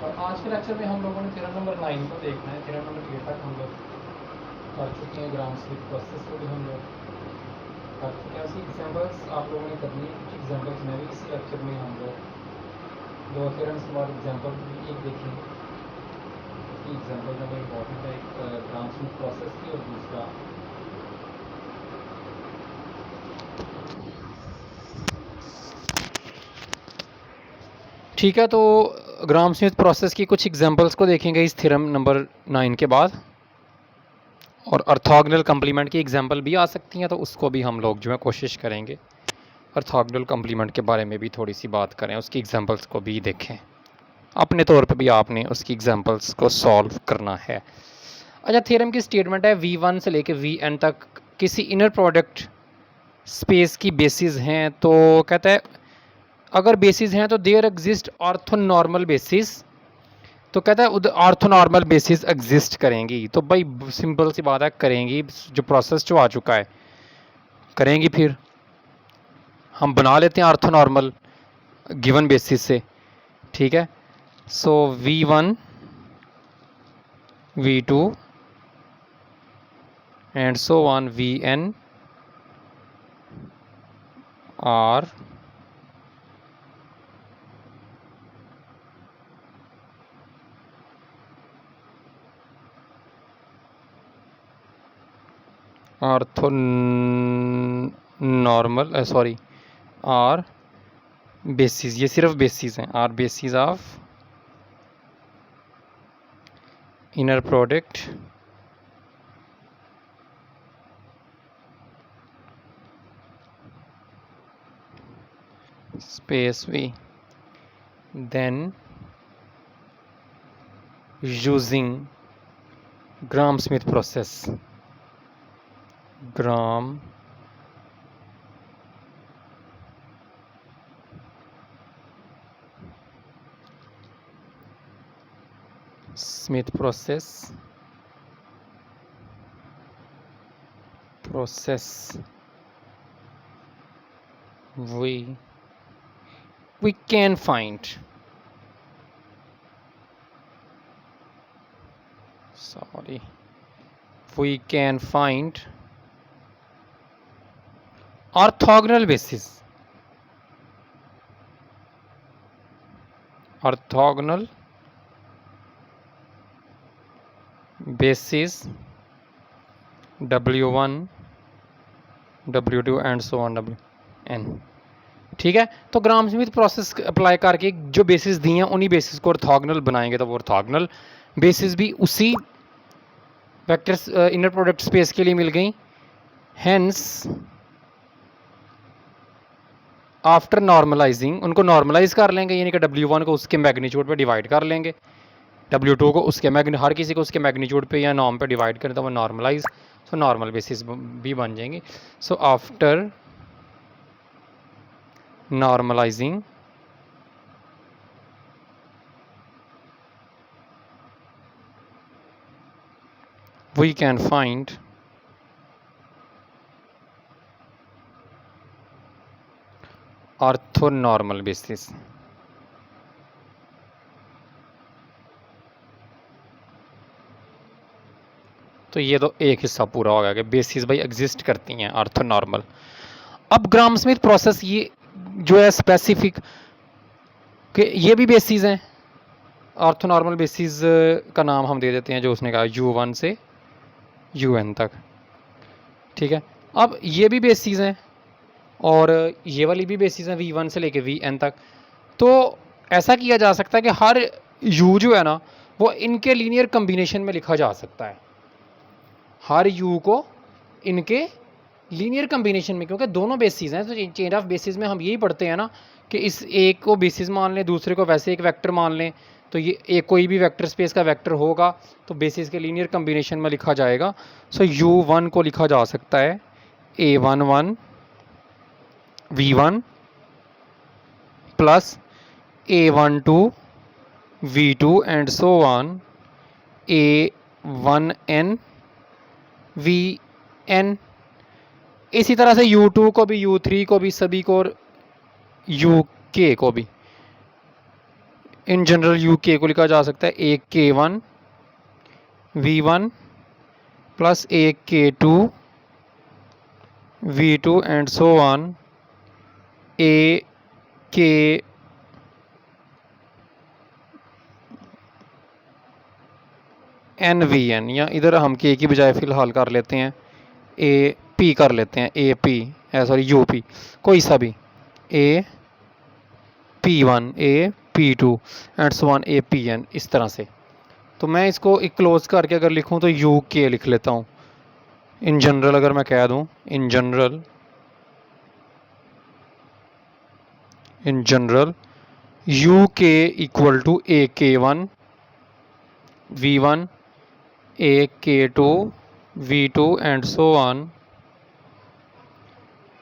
और आज के लेक्चर में हम लोगों ने थ्योरम नंबर 9 को देखना है। थ्योरम नंबर 8 तक हम लोग कर चुके हैं। ग्राम स्मिथ प्रोसेस को भी हम लोग कर चुके हैं। उसकी एग्जांपल्स आप लोगों ने करनी है। कुछ एग्जांपल्स मैं भी इसी लेक्चर में हम लोग दो थ्योरम्स के बाद एग्जांपल भी एक देखेंगे। एग्जांपल नंबर इम्पॉर्टेंट है, एक ग्राम स्मिथ प्रोसेस की और दूसरा ठीक है। तो ग्राम स्मिथ प्रोसेस की कुछ एग्जांपल्स को देखेंगे इस थ्योरम नंबर 9 के बाद, और ऑर्थोगोनल कंप्लीमेंट की एग्जांपल भी आ सकती हैं, तो उसको भी हम लोग जो है कोशिश करेंगे ऑर्थोगोनल कंप्लीमेंट के बारे में भी थोड़ी सी बात करें, उसकी एग्जांपल्स को भी देखें। अपने तौर पे भी आपने उसकी एग्जांपल्स को सॉल्व करना है। अच्छा, थ्योरम की स्टेटमेंट है V1 से लेके Vn तक किसी इनर प्रोडक्ट स्पेस की बेसिस हैं। तो कहता है अगर बेसिस हैं तो देयर एग्जिस्ट ऑर्थोनॉर्मल बेसिस। तो कहता है ऑर्थोनॉर्मल बेसिस एग्जिस्ट करेंगी। तो भाई सिंपल सी बात है, करेंगी। जो प्रोसेस जो आ चुका है करेंगी। फिर हम बना लेते हैं ऑर्थोनॉर्मल गिवन बेसिस से। ठीक है। So V1 V2 and so on Vn are orthonormal sorry are basis, ये सिर्फ बेसिस हैं। Are basis of inner product space V, then using Gram-Smith process, Gram-Smith process we can find orthogonal basis, W1 W2 and so on Wn। ठीक है। तो ग्राम Smith process apply करके जो basis दी हैं उन्हीं बेसिस को ऑर्थोगोनल बनाएंगे। तो वो ऑर्थोगोनल बेसिस भी उसी वेक्टर इनर प्रोडक्ट स्पेस के लिए मिल गई। हेंस आफ्टर नॉर्मलाइजिंग उनको नॉर्मलाइज कर लेंगे, यानी कि W1 को उसके मैग्नीट्यूड पे डिवाइड कर लेंगे, W2 को उसके हर किसी को उसके मैग्नीट्यूड पे या नॉर्म पे डिवाइड करें तो वो नॉर्मलाइज, सो नॉर्मल बेसिस भी बन जाएंगे। So after normalizing we can find orthonormal basis. तो ये तो एक हिस्सा पूरा हो गया कि बेसिस भाई एग्जिस्ट करती हैं ऑर्थोनॉर्मल। अब ग्राम स्मिथ प्रोसेस ये जो है स्पेसिफिक कि ये भी बेसिस हैं। ऑर्थोनॉर्मल बेसिस का नाम हम दे देते हैं जो उसने कहा U1 से UN तक। ठीक है। अब ये भी बेसिस हैं और ये वाली भी बेसिस हैं V1 से लेके Vn तक। तो ऐसा किया जा सकता है कि हर U जो है ना वो इनके लीनियर कम्बिनेशन में लिखा जा सकता है। हर U को इनके लीनियर कम्बिनेशन में, क्योंकि दोनों बेसिस हैं। तो चेंज ऑफ बेसिस में हम यही पढ़ते हैं ना कि इस एक को बेसिस मान लें, दूसरे को वैसे एक वेक्टर मान लें। तो ये एक कोई भी वेक्टर स्पेस का वेक्टर होगा तो बेसिस के लीनियर कम्बिनेशन में लिखा जाएगा। सो U1 को लिखा जा सकता है A11 V1 plus A12 V2 and so on A1n Vn। इसी तरह से U2 को भी, U3 को भी, सभी को, UK को भी। इन जनरल यू के को लिखा जा सकता है A K one V one plus A K two V two and so on A K N V N, या इधर हम के की बजाय फ़िलहाल कर लेते हैं ए पी कर लेते हैं, A P sorry U P, कोई सा भी, A P one A P two and so on A P N, इस तरह से। तो मैं इसको एक क्लोज करके अगर लिखूं तो यू के लिख लेता हूँ। इन जनरल अगर मैं कह दूँ, in general U K equal to A K one V one A K two V two and so on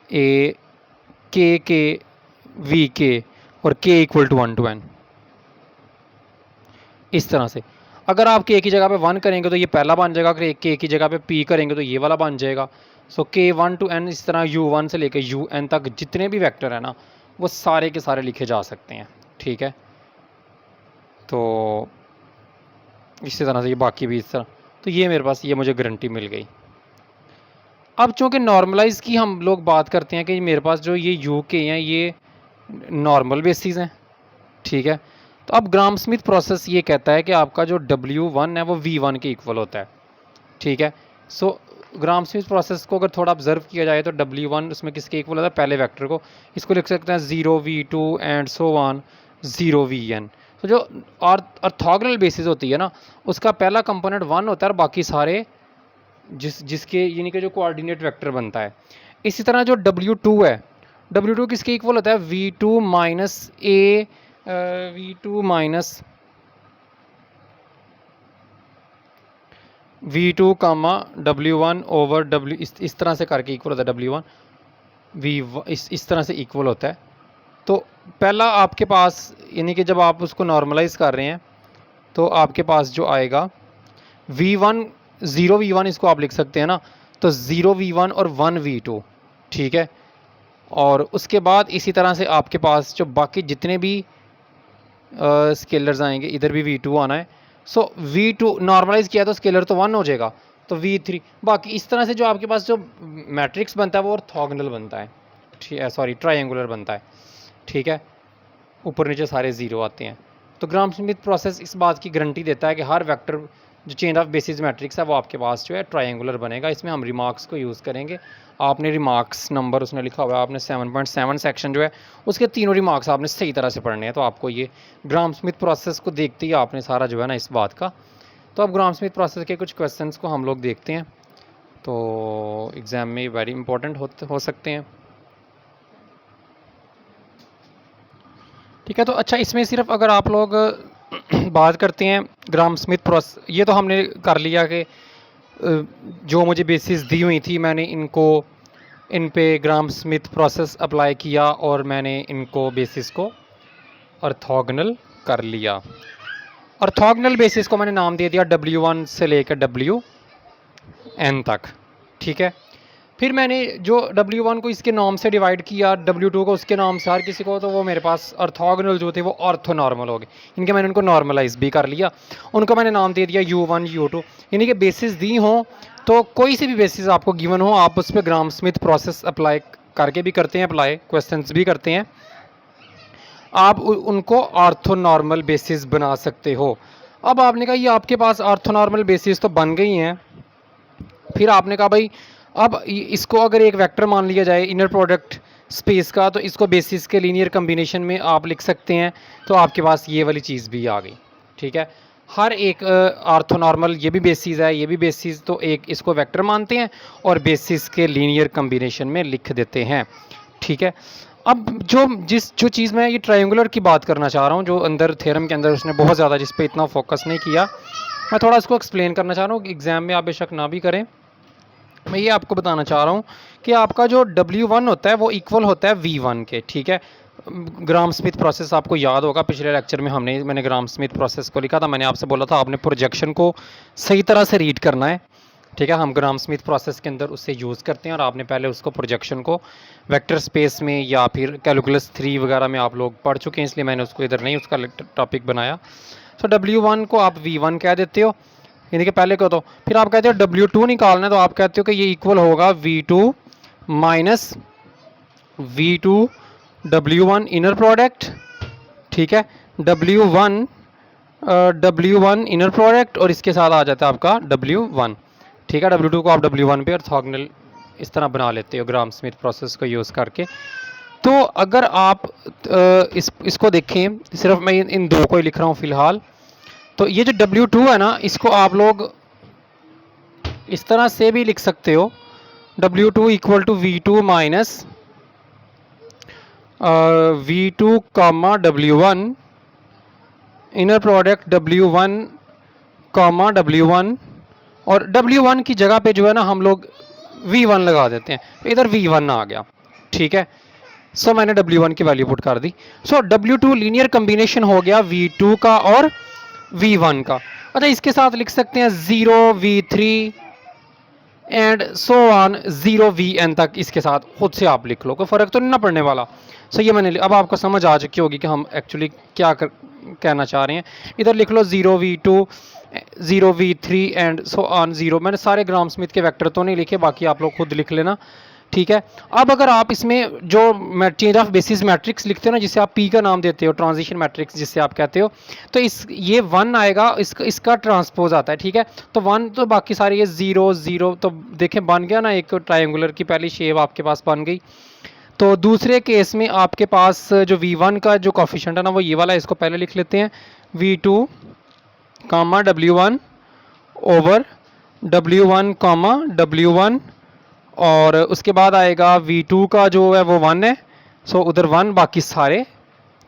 A K V के और के इक्वल टू 1 to n, इस तरह से। अगर आप के की जगह पे 1 करेंगे तो ये पहला बन जाएगा, अगर के की जगह पे p करेंगे तो ये वाला बन जाएगा। सो के 1 to n, इस तरह u1 से लेकर un तक जितने भी वेक्टर है ना वो सारे के सारे लिखे जा सकते हैं, ठीक है। तो इसी तरह से ये बाकी भी इस तरह। तो ये मेरे पास ये मुझे गारंटी मिल गई। अब चूँकि नॉर्मलाइज की हम लोग बात करते हैं कि मेरे पास जो ये यू के हैं ये नॉर्मल बेसिस हैं, ठीक है। तो अब ग्राम स्मिथ प्रोसेस ये कहता है कि आपका जो W1 है वो V1 के इक्वल होता है, ठीक है। सो ग्राम स्मिथ प्रोसेस को अगर थोड़ा ऑब्जर्व किया जाए तो W1 उसमें किसके इक्वल होता है, पहले वेक्टर को। इसको लिख सकते हैं 0v2 and so on 0vn। तो जो ऑर्थोगोनल बेसिस होती है ना उसका पहला कंपोनेंट 1 होता है और बाकी सारे जिसके यानी कि जो कोऑर्डिनेट वेक्टर बनता है। इसी तरह जो W2 है, W2 किसके इक्वल होता है, V2 माइनस ए V2 minus V2 comma W1 over W, इस तरह से करके इक्वल होता है W1 V इस तरह से इक्वल होता है। तो पहला आपके पास यानी कि जब आप उसको नॉर्मलाइज कर रहे हैं तो आपके पास जो आएगा V1 0v1 इसको आप लिख सकते हैं ना, तो 0v1 और 1v2, ठीक है। और उसके बाद इसी तरह से आपके पास जो बाकी जितने भी स्केलर्स आएंगे, इधर भी V2 आना है। सो V2 नॉर्मलाइज किया तो स्केलर तो 1 हो जाएगा, तो V3 बाकी इस तरह से जो आपके पास जो मैट्रिक्स बनता है वो ऑर्थोगोनल बनता है, ठीक है, सॉरी ट्रायंगुलर बनता है, ठीक है। ऊपर नीचे सारे ज़ीरो आते हैं। तो ग्राम स्मिथ प्रोसेस इस बात की गारंटी देता है कि हर वेक्टर जो चेन ऑफ बेसिस मैट्रिक्स है वो आपके पास जो है ट्रायंगुलर बनेगा। इसमें हम रिमार्क्स को यूज़ करेंगे। आपने रिमार्क्स नंबर उसने लिखा हुआ है, आपने 7.7 सेक्शन जो है उसके तीनों रिमार्क्स आपने सही तरह से पढ़ने हैं। तो आपको ये ग्राम स्मिथ प्रोसेस को देखते ही आपने सारा जो है ना इस बात का। तो अब ग्राम स्मिथ प्रोसेस के कुछ क्वेश्चंस को हम लोग देखते हैं, तो एग्ज़ाम में वेरी इंपॉर्टेंट हो सकते हैं, ठीक है। तो अच्छा, इसमें सिर्फ अगर आप लोग बात करते हैं ग्राम स्मिथ प्रोसेस, ये तो हमने कर लिया कि जो मुझे बेसिस दी हुई थी मैंने इन पे ग्राम स्मिथ प्रोसेस अप्लाई किया और मैंने इनको बेसिस को ऑर्थोगोनल कर लिया। ऑर्थोगोनल बेसिस को मैंने नाम दे दिया W1 से लेकर WN तक, ठीक है। फिर मैंने जो W1 को इसके नाम से डिवाइड किया, W2 को उसके नाम से, हर किसी को, तो वो मेरे पास ऑर्थोगोनल जो थे वो ऑर्थोनॉर्मल हो गए। इनके मैंने उनको नॉर्मलाइज भी कर लिया, उनको मैंने नाम दे दिया U1 U2। यानी कि बेसिस दी हों तो कोई सी भी बेसिस आपको गिवन हो आप उस पर ग्राम स्मिथ प्रोसेस अप्लाई करके भी करते हैं, अप्लाई क्वेश्चंस भी करते हैं, आप उनको ऑर्थोनॉर्मल बेसिस बना सकते हो। अब आपने कहा ये आपके पास ऑर्थोनॉर्मल बेसिस तो बन गई हैं, फिर आपने कहा भाई अब इसको अगर एक वेक्टर मान लिया जाए इनर प्रोडक्ट स्पेस का, तो इसको बेसिस के लीनियर कम्बिनेशन में आप लिख सकते हैं। तो आपके पास ये वाली चीज़ भी आ गई, ठीक है। हर एक ऑर्थोनॉर्मल, ये भी बेसिस है, ये भी बेसिस, तो एक इसको वेक्टर मानते हैं और बेसिस के लीनियर कम्बिनेशन में लिख देते हैं, ठीक है। अब जो चीज़ मैं ये ट्रायंगुलर की बात करना चाह रहा हूँ, जो अंदर थ्योरम के अंदर उसने बहुत ज़्यादा जिस पे इतना फोकस नहीं किया, मैं थोड़ा इसको एक्सप्लेन करना चाह रहा हूँ। एग्ज़ाम में आप बेशक ना भी करें, मैं ये आपको बताना चाह रहा हूँ कि आपका जो W1 होता है वो इक्वल होता है V1 के, ठीक है। ग्राम स्मिथ प्रोसेस आपको याद होगा, पिछले लेक्चर में मैंने ग्राम स्मिथ प्रोसेस को लिखा था। मैंने आपसे बोला था आपने प्रोजेक्शन को सही तरह से रीड करना है, ठीक है, हम ग्राम स्मिथ प्रोसेस के अंदर उससे यूज़ करते हैं और आपने पहले उसको प्रोजेक्शन को वेक्टर स्पेस में या फिर कैलकुलस 3 वगैरह में आप लोग पढ़ चुके हैं, इसलिए मैंने उसको इधर नहीं उसका टॉपिक बनाया। तो W1 को आप V1 कह देते हो, यानी कि पहले को तो फिर आप कहते हो W2 निकालना है, तो आप कहते हो कि ये इक्वल होगा V2 minus V2 W1 inner product, ठीक है, W1 W1 इनर प्रोडक्ट और इसके साथ आ जाता है आपका W1, ठीक है। W2 को आप W1 पे ऑर्थोगोनल इस तरह बना लेते हो ग्राम स्मिथ प्रोसेस को यूज़ करके। तो अगर आप इसको देखें, सिर्फ मैं इन दो को ही लिख रहा हूँ फ़िलहाल, तो ये जो W2 है ना, इसको आप लोग इस तरह से भी लिख सकते हो, W2 equal to V2 minus V2 comma W1 inner product W1 comma W1, और W1 की जगह पे जो है ना हम लोग V1 लगा देते हैं, तो इधर V1 आ गया, ठीक है। सो मैंने W1 की वैल्यू पुट कर दी। सो W2 लीनियर कम्बिनेशन हो गया V2 का और V1 का। अच्छा, इसके साथ लिख सकते हैं 0V3 and so on 0Vn तक, इसके साथ खुद से आप लिख लो, कोई फ़र्क तो नहीं ना पड़ने वाला। सो ये मैंने अब आपको समझ आ चुकी होगी कि हम एक्चुअली क्या कहना चाह रहे हैं। इधर लिख लो 0V2 0V3 and so on 0। मैंने सारे ग्राम स्मिथ के वेक्टर तो नहीं लिखे, बाकी आप लोग खुद लिख लेना, ठीक है। अब अगर आप इसमें जो चेंज ऑफ बेसिस मैट्रिक्स लिखते हो ना, जिसे आप P का नाम देते हो, ट्रांजिशन मैट्रिक्स जिससे आप कहते हो, तो ये 1 आएगा, इसका ट्रांसपोज आता है, ठीक है। तो 1 तो बाकी सारे ये 0 0, तो देखें बन गया ना, एक ट्रायंगुलर की पहली शेप आपके पास बन गई। तो दूसरे केस में आपके पास जो V1 का जो कोफिशिएंट है ना, वो ये वाला है, इसको पहले लिख लेते हैं, V2 comma W1 over W1 comma W1, और उसके बाद आएगा V2 का जो है वो 1 है, सो उधर 1, बाकी सारे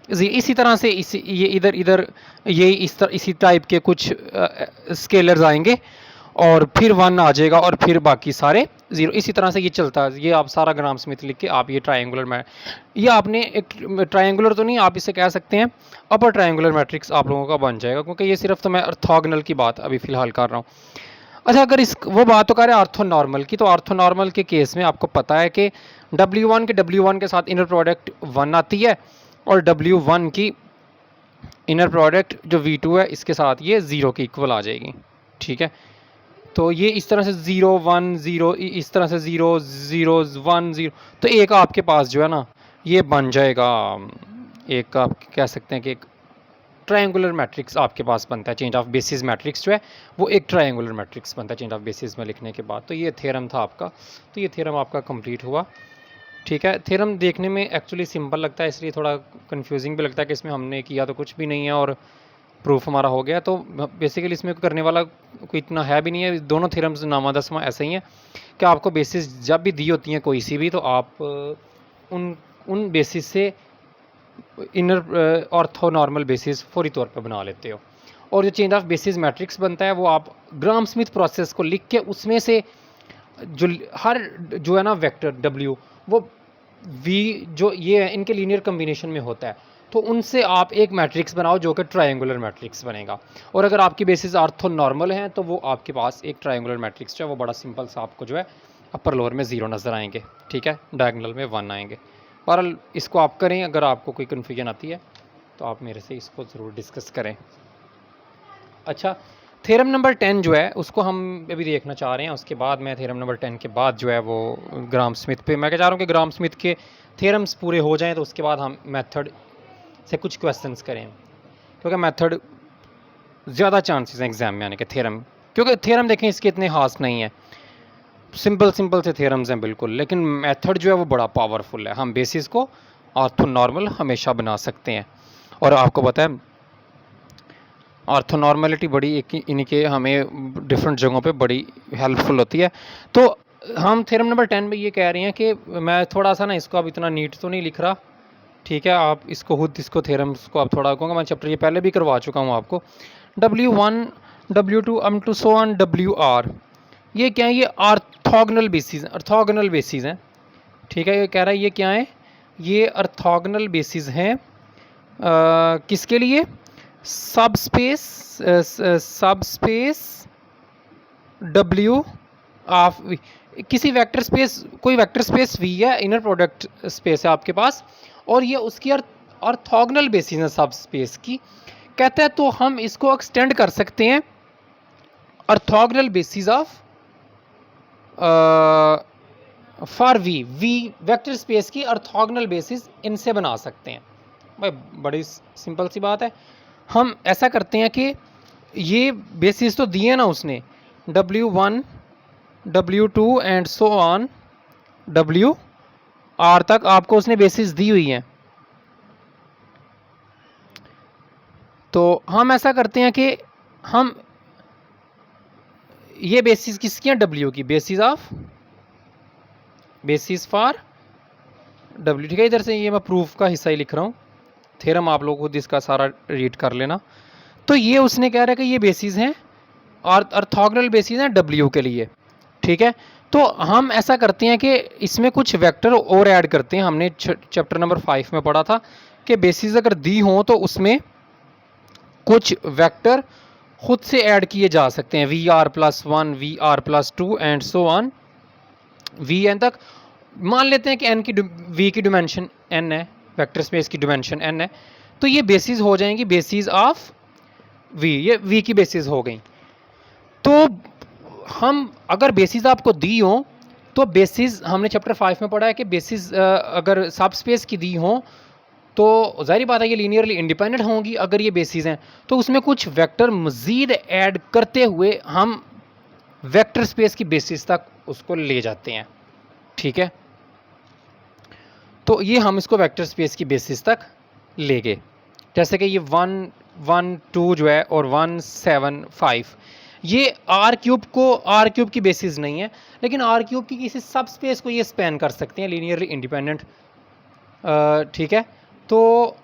इसी तरह से ये इधर ये इसी टाइप के कुछ स्केलर्स आएंगे और फिर 1 आ जाएगा और फिर बाकी सारे 0। इसी तरह से ये चलता है। ये आप सारा ग्राम स्मिथ लिख के आप ये ट्रायंगुलर में, ये आपने एक ट्रायंगुलर तो नहीं, आप इसे कह सकते हैं अपर ट्रायंगुलर मैट्रिक्स आप लोगों का बन जाएगा, क्योंकि ये सिर्फ तो मैं ऑर्थोगोनल की बात अभी फ़िलहाल कर रहा हूँ। अच्छा, अगर इस वो बात तो कर रहे हैं ऑर्थोनॉर्मल की, तो ऑर्थोनॉर्मल के केस में आपको पता है कि W1 के साथ इनर प्रोडक्ट 1 आती है, और W1 की इनर प्रोडक्ट जो V2 है इसके साथ ये 0 के इक्वल आ जाएगी, ठीक है। तो ये इस तरह से 0 1 0, इस तरह से 0 0 1 0, तो एक आपके पास जो है ना ये बन जाएगा, एक आप कह सकते हैं कि एक ट्रायंगुलर मैट्रिक्स आपके पास बनता है। चेंज ऑफ बेसिस मैट्रिक्स जो है वो एक ट्रायंगुलर मैट्रिक्स बनता है चेंज ऑफ बेसिस में लिखने के बाद। तो ये थ्योरम था आपका, तो ये थ्योरम आपका कंप्लीट हुआ, ठीक है। थ्योरम देखने में एक्चुअली सिंपल लगता है, इसलिए थोड़ा कंफ्यूजिंग भी लगता है कि इसमें हमने किया तो कुछ भी नहीं है और प्रूफ हमारा हो गया। तो बेसिकली इसमें करने वाला कोई इतना है भी नहीं है, दोनों थ्योरम्स नामा दसवां ऐसे ही हैं कि आपको बेसिस जब भी दी होती हैं कोई सी भी, तो आप उन बेसिस से इनर ऑर्थोनॉर्मल बेसिस फौरी तौर पे बना लेते हो। और जो चेंज ऑफ बेसिस मैट्रिक्स बनता है वो आप ग्राम स्मिथ प्रोसेस को लिख के उसमें से जो हर जो है ना वेक्टर W वो V जो ये है इनके लीनियर कम्बिनेशन में होता है, तो उनसे आप एक मैट्रिक्स बनाओ जो कि ट्रायंगुलर मैट्रिक्स बनेगा। और अगर आपकी बेसिस ऑर्थोनॉर्मल हैं तो वो आपके पास एक ट्रायंगुलर मैट्रिक्स जो है वो बड़ा सिंपल सा आपको जो है अपर लोअर में 0 नज़र आएंगे, ठीक है, डायगोनल में 1 आएंगे। बहरहाल इसको आप करें, अगर आपको कोई कन्फ्यूजन आती है तो आप मेरे से इसको ज़रूर डिस्कस करें। अच्छा, थ्योरम नंबर 10 जो है उसको हम अभी देखना चाह रहे हैं, उसके बाद मैं थ्योरम नंबर 10 के बाद जो है वो ग्राम स्मिथ पे मैं क्या चाह रहा हूँ कि ग्राम स्मिथ के थ्योरम्स पूरे हो जाएं तो उसके बाद हम मेथड से कुछ क्वेश्चंस करें, क्योंकि मेथड ज़्यादा चांसेस हैं एग्जाम में आने के थ्योरम, क्योंकि थ्योरम देखें इसके इतने खास नहीं है, सिंपल से थ्योरम्स हैं बिल्कुल, लेकिन मेथड जो है वो बड़ा पावरफुल है। हम बेसिस को ऑर्थोनॉर्मल हमेशा बना सकते हैं, और आपको पता है ऑर्थोनॉर्मलिटी बड़ी एक इनके हमें डिफरेंट जगहों पे बड़ी हेल्पफुल होती है। तो हम थ्योरम नंबर 10 में ये कह रहे हैं कि मैं थोड़ा सा ना इसको अब इतना नीट तो नहीं लिख रहा, ठीक है, आप इसको खुद इसको थ्योरम्स को आप थोड़ा कहूँगा, मैं चैप्टर ये पहले भी करवा चुका हूँ आपको। W1 W2 up to so on WR, ये क्या है, ये ऑर्थोगोनल बेसिस हैं, ठीक है। ये कह रहा है ये क्या है, ये ऑर्थोगोनल बेसिस हैं किसके लिए, सबस्पेस W ऑफ वी, किसी वेक्टर स्पेस, कोई वेक्टर स्पेस वी है, इनर प्रोडक्ट स्पेस है आपके पास, और ये उसकी ऑर्थोगोनल बेसिस है सब स्पेस की, कहते हैं तो हम इसको एक्सटेंड कर सकते हैं orthogonal basis of for V, V vector space की ऑर्थोगोनल बेसिस इनसे बना सकते हैं। भाई बड़ी सिंपल सी बात है। हम ऐसा करते हैं कि ये बेसिस तो दिए ना उसने, W1 W2 and so on WR तक आपको उसने बेसिस दी हुई हैं। तो हम ऐसा करते हैं कि हम ये बेसिस किसकी हैं, W की, basis of basis for W, ठीक है। इधर से ये मैं प्रूफ का हिस्सा ही लिख रहा हूँ, थ्योरम आप लोग खुद इसका सारा रीड कर लेना। तो ये उसने कह रहा है कि ये बेसिस हैं और ऑर्थोगोनल बेसिस हैं W के लिए, ठीक है। तो हम ऐसा करते हैं कि इसमें कुछ वेक्टर और ऐड करते हैं। हमने चैप्टर नंबर 5 में पढ़ा था कि बेसिस अगर दी हो तो उसमें कुछ वेक्टर खुद से ऐड किए जा सकते हैं, VR+1 VR+2 and so on Vn तक। मान लेते हैं कि n की V की डिमेंशन n है, वेक्टर स्पेस की डिमेंशन n है, तो ये बेसिस हो जाएंगी बेसिस ऑफ V, ये V की बेसिस हो गई। तो हम अगर बेसिस आपको दी हो तो बेसिस हमने चैप्टर 5 में पढ़ा है कि बेसिस अगर सब स्पेस की दी हो तो जाहिर बात है ये लीनियरली इंडिपेंडेंट होंगी। अगर ये बेसिस हैं तो उसमें कुछ वेक्टर मज़ीद ऐड करते हुए हम वेक्टर स्पेस की बेसिस तक उसको ले जाते हैं, ठीक है। तो ये हम इसको वेक्टर स्पेस की बेसिस तक ले गए। जैसे कि ये 1 1 2 जो है और 1 7 5, ये R क्यूब की बेसिस नहीं है, लेकिन R क्यूब की किसी सब स्पेस को ये स्पैन कर सकते हैं, लीनियरली इंडिपेंडेंट, ठीक है। तो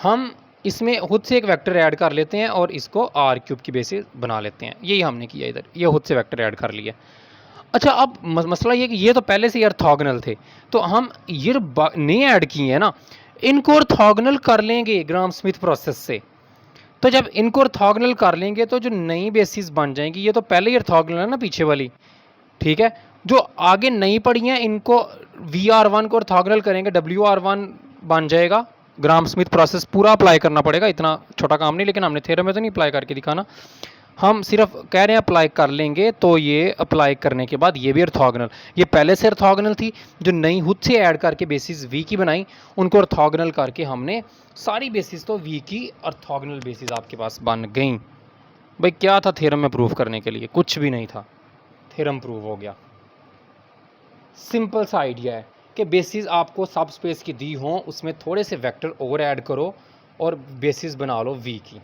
हम इसमें खुद से एक वेक्टर ऐड कर लेते हैं और इसको R क्यूब की बेसिस बना लेते हैं। यही हमने किया इधर, ये खुद से वेक्टर ऐड कर लिया। अच्छा, अब मसला ये कि ये तो पहले से ऑर्थोगोनल थे, तो हम ये नए ऐड किए हैं ना, इनको ऑर्थोगोनल कर लेंगे ग्राम स्मिथ प्रोसेस से। तो जब इनको ऑर्थोगोनल कर लेंगे तो जो नई बेसिस बन जाएंगी, ये तो पहले ही ऑर्थोगोनल है ना पीछे वाली, ठीक है। जो आगे नई पड़ी हैं इनको VR1 को ऑर्थोगोनल करेंगे, WR1 बन जाएगा। ग्राम स्मिथ प्रोसेस पूरा अप्लाई करना पड़ेगा, इतना छोटा काम नहीं, लेकिन हमने थ्योरम में तो नहीं अप्लाई करके दिखाना, हम सिर्फ कह रहे हैं अप्लाई कर लेंगे। तो ये अप्लाई करने के बाद ये भी ऑर्थोगोनल, ये पहले से ऑर्थोगोनल थी, जो नई खुद से ऐड करके बेसिस V की बनाई, उनको ऑर्थोगोनल करके हमने सारी बेसिस तो V की ऑर्थोगोनल बेसिस आपके पास बन गई। भाई क्या था थ्योरम में प्रूव करने के लिए, कुछ भी नहीं था, थ्योरम प्रूव हो गया। सिंपल सा आइडिया है कि बेसिस आपको सब स्पेस की दी हो, उसमें थोड़े से वेक्टर और ऐड करो और बेसिस बना लो V की।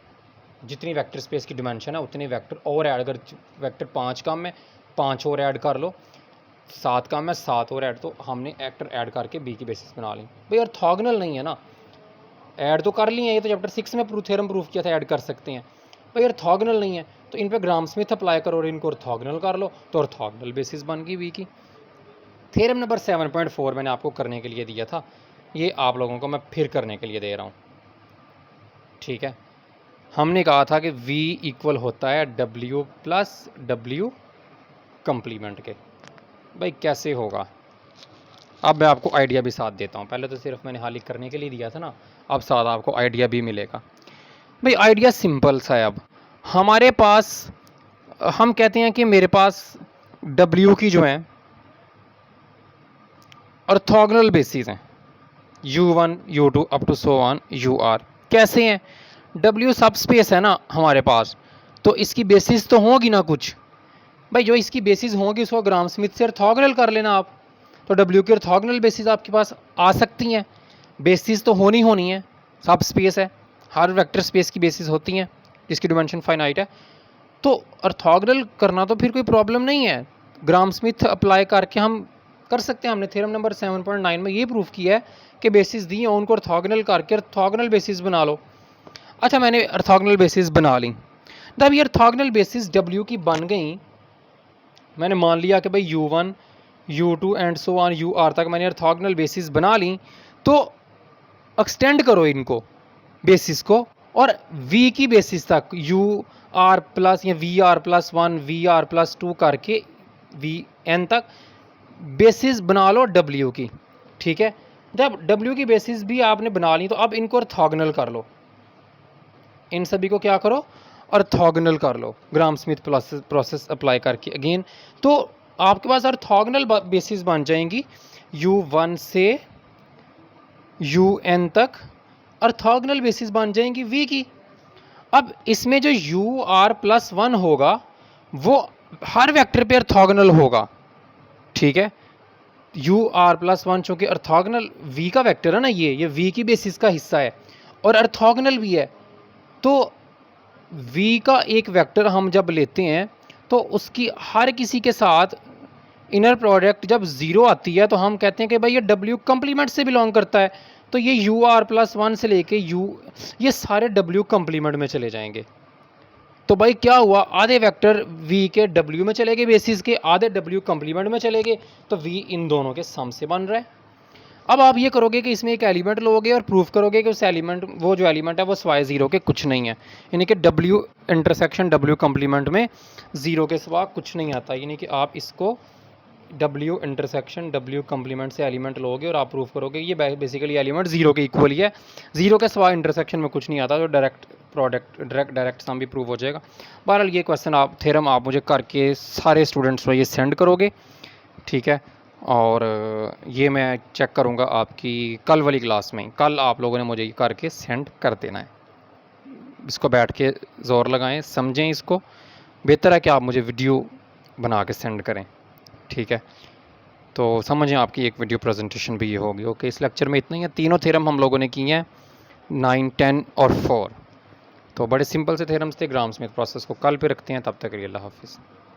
जितनी वेक्टर स्पेस की डिमेंशन है उतने वेक्टर और ऐड, अगर वेक्टर 5 कम है 5 और ऐड कर लो, 7 कम है 7 और ऐड, तो हमने वेक्टर ऐड करके B की बेसिस बना ली। भाई ऑर्थोगोनल नहीं है ना, ऐड तो कर लिए हैं, ये तो चैप्टर 6 में थ्योरम प्रूफ किया था ऐड कर सकते हैं। भाई ऑर्थोगोनल नहीं है तो इन पे ग्राम स्मिथ अप्लाई करो और इनको ऑर्थोगोनल कर लो, तो ऑर्थोगोनल बेसिस बन गई V की। थ्योरम नंबर 7.4 मैंने आपको करने के लिए दिया था, ये आप लोगों को मैं फिर करने के लिए दे रहा हूँ, ठीक है। हमने कहा था कि V इक्वल होता है W प्लस W कंप्लीमेंट के। भाई कैसे होगा, अब मैं आपको आइडिया भी साथ देता हूँ। पहले तो सिर्फ मैंने हाल ही करने के लिए दिया था ना, अब साथ आपको आइडिया भी मिलेगा। भाई आइडिया सिंपल सा है। अब हमारे पास, हम कहते हैं कि मेरे पास W की जो है ऑर्थोगोनल बेसिस हैं, U1 U2 up to so on UR। कैसे हैं, W सब स्पेस है ना हमारे पास, तो इसकी बेसिस तो होगी ना कुछ। भाई जो इसकी बेसिस होगी उसको ग्राम स्मिथ से ऑर्थोगोनल कर लेना आप, तो W की ऑर्थोगोनल बेसिस आपके पास आ सकती हैं। बेसिस तो होनी है, सब स्पेस है, हर वेक्टर स्पेस की बेसिस होती हैं जिसकी डिमेंशन फाइनाइट है, तो ऑर्थोगोनल करना तो फिर कोई प्रॉब्लम नहीं है। ग्राम स्मिथ अप्लाई करके हम कर सकते हैं। हमने थ्योरम नंबर 7.9 में ये प्रूफ किया है कि बेसिस दी है उनको ऑर्थोगोनल करके ऑर्थोगोनल बेसिस बना लो। अच्छा, मैंने ऑर्थोगोनल बेसिस बना ली, जब ये ऑर्थोगोनल बेसिस W की बन गई, मैंने मान लिया कि भाई U1 U2 and so on UR तक मैंने ऑर्थोगोनल बेसिस बना ली, तो एक्सटेंड करो इनको बेसिस को और V की बेसिस तक आर प्लस या V R plus 1 V R plus 2 करके वी एन तक बेसिस बना लो डब्ल्यू की, ठीक है। जब डब्ल्यू की बेसिस भी आपने बना ली तो अब इनको ऑर्थोगोनल कर लो, इन सभी को क्या करो, ऑर्थोगोनल कर लो ग्राम स्मिथ प्रोसेस अप्लाई करके अगेन। तो आपके पास ऑर्थोगोनल बेसिस बन जाएंगी u1 से un तक, ऑर्थोगोनल बेसिस बन जाएंगी v की। अब इसमें जो u r प्लस 1 होगा वो हर वेक्टर पे ऑर्थोगोनल होगा, ठीक है। u r प्लस 1 चूंकि ऑर्थोगोनल v का वेक्टर है ना, ये v की बेसिस का हिस्सा है और ऑर्थोगोनल भी है, तो v का एक वेक्टर हम जब लेते हैं तो उसकी हर किसी के साथ इनर प्रोडक्ट जब ज़ीरो आती है तो हम कहते हैं कि भाई ये w कंप्लीमेंट से बिलोंग करता है। तो ये u r प्लस 1 से लेके ये सारे w कंप्लीमेंट में चले जाएंगे। तो भाई क्या हुआ, आधे वेक्टर v के w में चले गए बेसिस के, आधे w कंप्लीमेंट में चले गए, तो v इन दोनों के सम से बन रहा है। अब आप ये करोगे कि इसमें एक एलिमेंट लोगे और प्रूफ करोगे कि उस एलिमेंट वो जो एलिमेंट है वो सिवाय ज़ीरो के कुछ नहीं है, यानी कि w इंटरसेक्शन w कंप्लीमेंट में ज़ीरो के सिवा कुछ नहीं आता। यानी कि आप इसको w इंटरसेक्शन w कंप्लीमेंट से एलिमेंट लोगे और आप प्रूफ करोगे ये बेसिकली एलिमेंट ज़ीरो के इक्वल ही है, ज़ीरो के सिवा इंटरसेक्शन में कुछ नहीं आता, तो डायरेक्ट प्रोडक्ट डायरेक्ट सम भी प्रूव हो जाएगा। बहरहाल ये क्वेश्चन आप थ्योरम आप मुझे करके सारे स्टूडेंट्स को ये सेंड करोगे, ठीक है। और ये मैं चेक करूँगा आपकी कल वाली क्लास में, कल आप लोगों ने मुझे ये करके सेंड कर देना है। इसको बैठ के ज़ोर लगाएं, समझें इसको, बेहतर है कि आप मुझे वीडियो बना के सेंड करें, ठीक है। तो समझें आपकी एक वीडियो प्रेजेंटेशन भी ये होगी। ओके, इस लेक्चर में इतना ही है। तीनों थ्योरम हम लोगों ने किए हैं 9, 10 और 4। तो बड़े सिंपल से थ्योरम्स थे। ग्राम स्मिथ प्रोसेस को कल पे रखते हैं, तब तक के लिए अल्लाह हाफिज़।